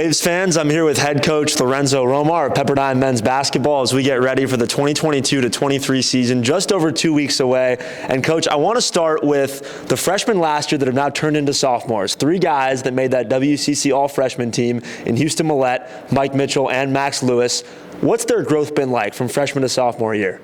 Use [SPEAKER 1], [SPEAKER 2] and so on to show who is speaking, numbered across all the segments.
[SPEAKER 1] Braves fans, I'm here with head coach Lorenzo Romar of Pepperdine men's basketball as we get ready for the 2022-23 season, just over 2 weeks away. And coach, I want to start with the freshmen last year that have now turned into sophomores. 3 guys that made that WCC all-freshman team in Houston Millette, Mike Mitchell, and Max Lewis. What's their growth been like from freshman to sophomore year?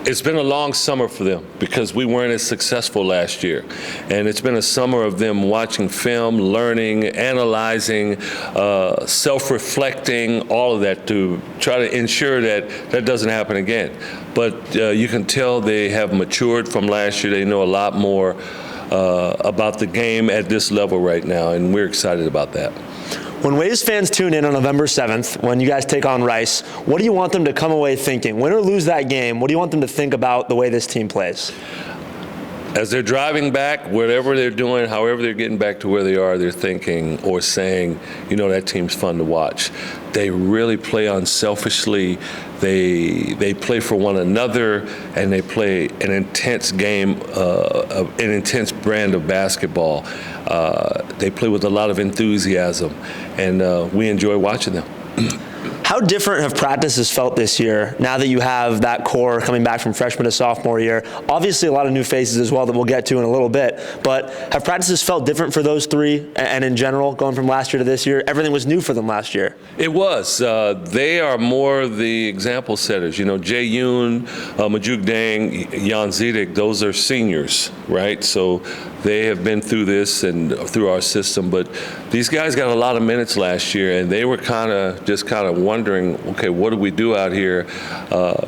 [SPEAKER 2] It's been a long summer for them because we weren't as successful last year. And it's been a summer of them watching film, learning, analyzing, self-reflecting, all of that to try to ensure that that doesn't happen again. But you can tell they have matured from last year. They know a lot more about the game at this level right now, and we're excited about that.
[SPEAKER 1] When Waves fans tune in on November 7th, when you guys take on Rice, what do you want them to come away thinking? Win or lose that game, what do you want them to think about the way this team plays?
[SPEAKER 2] As they're driving back, whatever they're doing, however they're getting back to where they are, they're thinking or saying, you know, that team's fun to watch. They really play unselfishly. They play for one another, and they play an intense game, an intense brand of basketball. They play with a lot of enthusiasm, and we enjoy watching them.
[SPEAKER 1] How different have practices felt this year now that you have that core coming back from freshman to sophomore year? Obviously a lot of new faces as well that we'll get to in a little bit, but have practices felt different for those 3 and in general going from last year to this year? Everything was new for them last year.
[SPEAKER 2] It was. They are more the example setters. You know, Jay Yoon, Majuk Dang, Jan Zedek, those are seniors, right? So they have been through this and through our system, but these guys got a lot of minutes last year, and they were kind of wondering, okay, what do we do out here?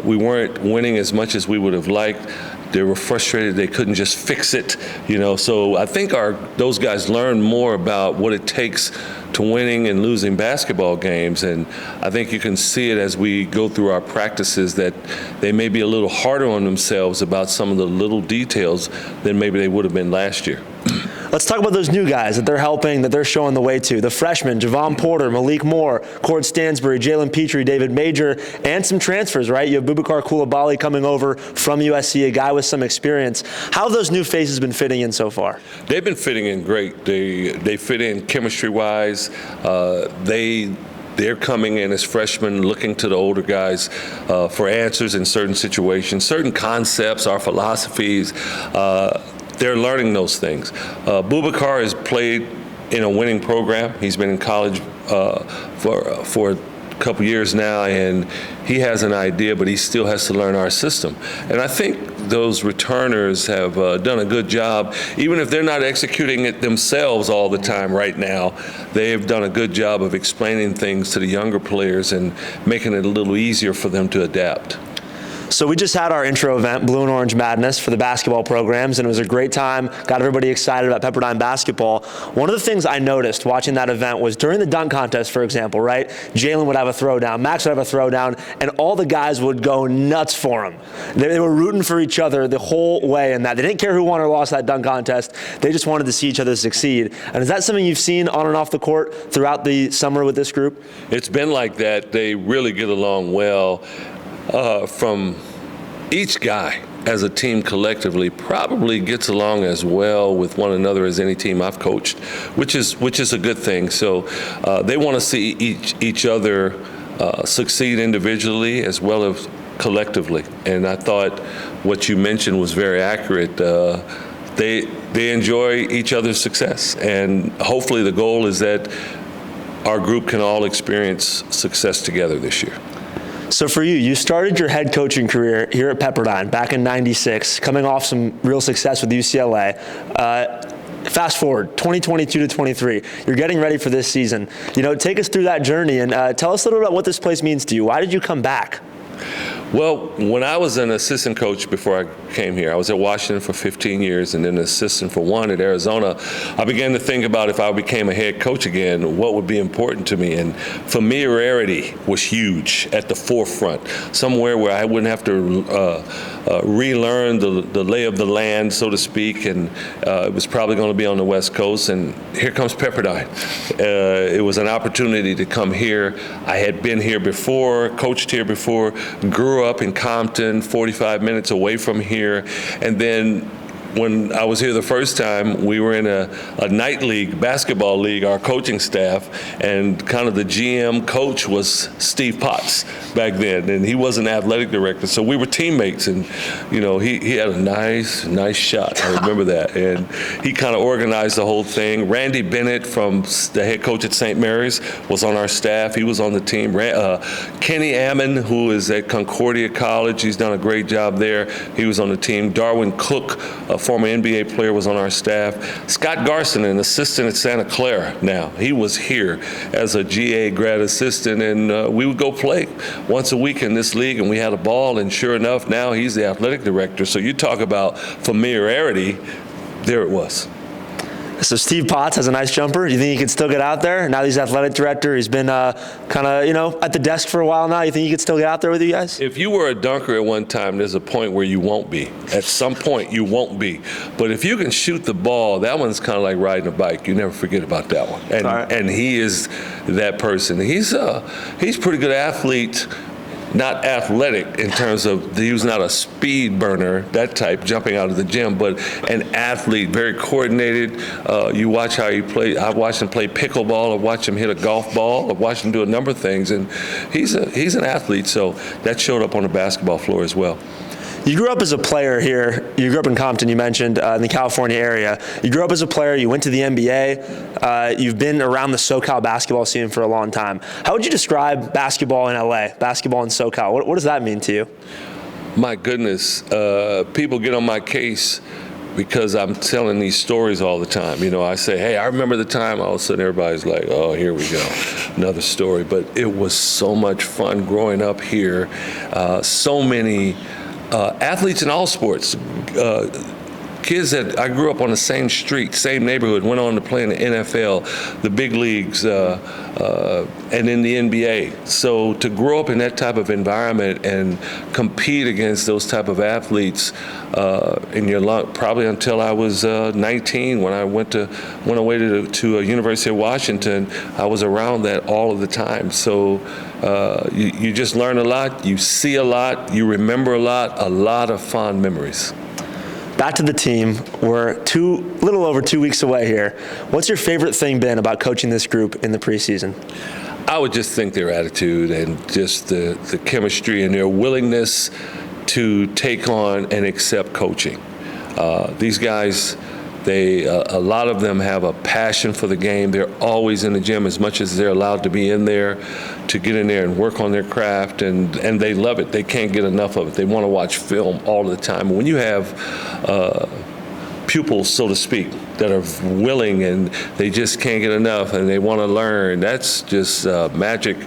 [SPEAKER 2] We weren't winning as much as we would have liked. They were frustrated they couldn't just fix it, you know. So I think those guys learned more about what it takes to winning and losing basketball games, and I think you can see it as we go through our practices that they may be a little harder on themselves about some of the little details than maybe they would have been last year.
[SPEAKER 1] Let's talk about those new guys that they're helping, that they're showing the way to. The freshmen, Javon Porter, Malik Moore, Cord Stansbury, Jalen Petrie, David Major, and some transfers, right? You have Boubacar Coulibaly coming over from USC, a guy with some experience. How have those new faces been fitting in so far?
[SPEAKER 2] They've been fitting in great. They fit in chemistry-wise. They're coming in as freshmen, looking to the older guys for answers in certain situations, certain concepts, our philosophies. They're learning those things. Boubacar has played in a winning program. He's been in college for a couple years now, and he has an idea, but he still has to learn our system. And I think those returners have done a good job. Even if they're not executing it themselves all the time right now, they have done a good job of explaining things to the younger players and making it a little easier for them to adapt.
[SPEAKER 1] So we just had our intro event, Blue and Orange Madness, for the basketball programs, and it was a great time. Got everybody excited about Pepperdine basketball. One of the things I noticed watching that event was during the dunk contest, for example, right? Jalen would have a throwdown, Max would have a throwdown, and all the guys would go nuts for him. They were rooting for each other the whole way in that. They didn't care who won or lost that dunk contest. They just wanted to see each other succeed. And is that something you've seen on and off the court throughout the summer with this group?
[SPEAKER 2] It's been like that. They really get along well. From each guy as a team collectively probably gets along as well with one another as any team I've coached, which is a good thing. So they want to see each other succeed individually as well as collectively. And I thought what you mentioned was very accurate. They enjoy each other's success, and hopefully the goal is that our group can all experience success together this year.
[SPEAKER 1] So for you, you started your head coaching career here at Pepperdine back in '96, coming off some real success with UCLA. Fast forward, 2022 to 23, you're getting ready for this season. You know, take us through that journey and tell us a little bit about what this place means to you. Why did you come back?
[SPEAKER 2] Well, when I was an assistant coach before I came here, I was at Washington for 15 years and then an assistant for 1 at Arizona. I began to think about if I became a head coach again, what would be important to me. And familiarity was huge at the forefront, somewhere where I wouldn't have to relearn the lay of the land, so to speak, and it was probably going to be on the West Coast. And here comes Pepperdine. It was an opportunity to come here. I had been here before, coached here before, grew up in Compton, 45 minutes away from here, and then when I was here the first time, we were in a night league, basketball league, our coaching staff, and kind of the GM coach was Steve Potts back then, and he was an athletic director. So we were teammates, and he had a nice shot. I remember that, and he kind of organized the whole thing. Randy Bennett, from the head coach at St. Mary's, was on our staff. He was on the team. Kenny Ammon, who is at Concordia College, he's done a great job there. He was on the team. Darwin Cook, a former NBA player, was on our staff. Scott Garson, an assistant at Santa Clara now. He was here as a GA grad assistant, and we would go play once a week in this league, and we had a ball, and sure enough, now he's the athletic director. So you talk about familiarity, there it was.
[SPEAKER 1] So Steve Potts has a nice jumper. Do you think he could still get out there? Now that he's athletic director, he's been kind of, at the desk for a while now. You think he could still get out there with you guys?
[SPEAKER 2] If you were a dunker at one time, there's a point where you won't be. At some point, you won't be. But if you can shoot the ball, that one's kind of like riding a bike. You never forget about that one. And he is that person. He's a pretty good athlete. Not athletic in terms of, he was not a speed burner, that type, jumping out of the gym, but an athlete, very coordinated. You watch how he plays. I've watched him play pickleball. I've watched him hit a golf ball. I've watched him do a number of things, and he's an athlete, so that showed up on the basketball floor as well.
[SPEAKER 1] You grew up as a player here. You grew up in Compton, you mentioned, in the California area. You grew up as a player. You went to the NBA. You've been around the SoCal basketball scene for a long time. How would you describe basketball in LA, basketball in SoCal? What does that mean to you?
[SPEAKER 2] My goodness. People get on my case because I'm telling these stories all the time. I say, hey, I remember the time. All of a sudden, everybody's like, oh, here we go, another story. But it was so much fun growing up here. So many athletes in all sports, kids that I grew up on the same street, same neighborhood, went on to play in the NFL, the big leagues, and in the NBA. So to grow up in that type of environment and compete against those type of athletes in your life, probably until I was 19, when I went away to University of Washington, I was around that all of the time. So you just learn a lot, you see a lot, you remember a lot of fond memories.
[SPEAKER 1] Back to the team. We're a little over 2 weeks away here. What's your favorite thing been about coaching this group in the preseason?
[SPEAKER 2] I would just think their attitude and just the chemistry and their willingness to take on and accept coaching. These guys, a lot of them have a passion for the game. They're always in the gym as much as they're allowed to be in there, to get in there and work on their craft, and they love it. They can't get enough of it. They want to watch film all the time. When you have pupils, so to speak, that are willing and they just can't get enough and they want to learn, that's just magic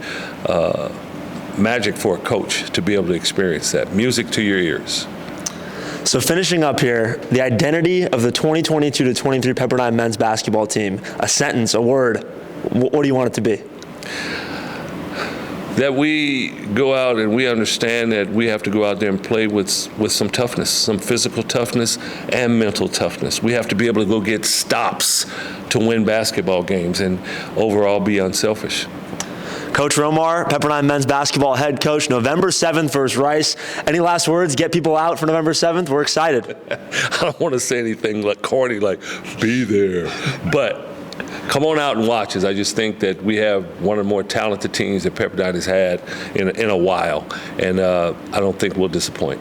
[SPEAKER 2] for a coach to be able to experience that. Music to your ears.
[SPEAKER 1] So finishing up here, the identity of the 2022 to 23 Pepperdine men's basketball team, a sentence, a word, what do you want it to be?
[SPEAKER 2] That we go out and we understand that we have to go out there and play with some toughness, some physical toughness and mental toughness. We have to be able to go get stops to win basketball games and overall be unselfish.
[SPEAKER 1] Coach Romar, Pepperdine men's basketball head coach, November 7th versus Rice. Any last words? Get people out for November 7th? We're excited.
[SPEAKER 2] I don't want to say anything like corny, like be there, but come on out and watch us. I just think that we have one of the more talented teams that Pepperdine has had in a while, and I don't think we'll disappoint.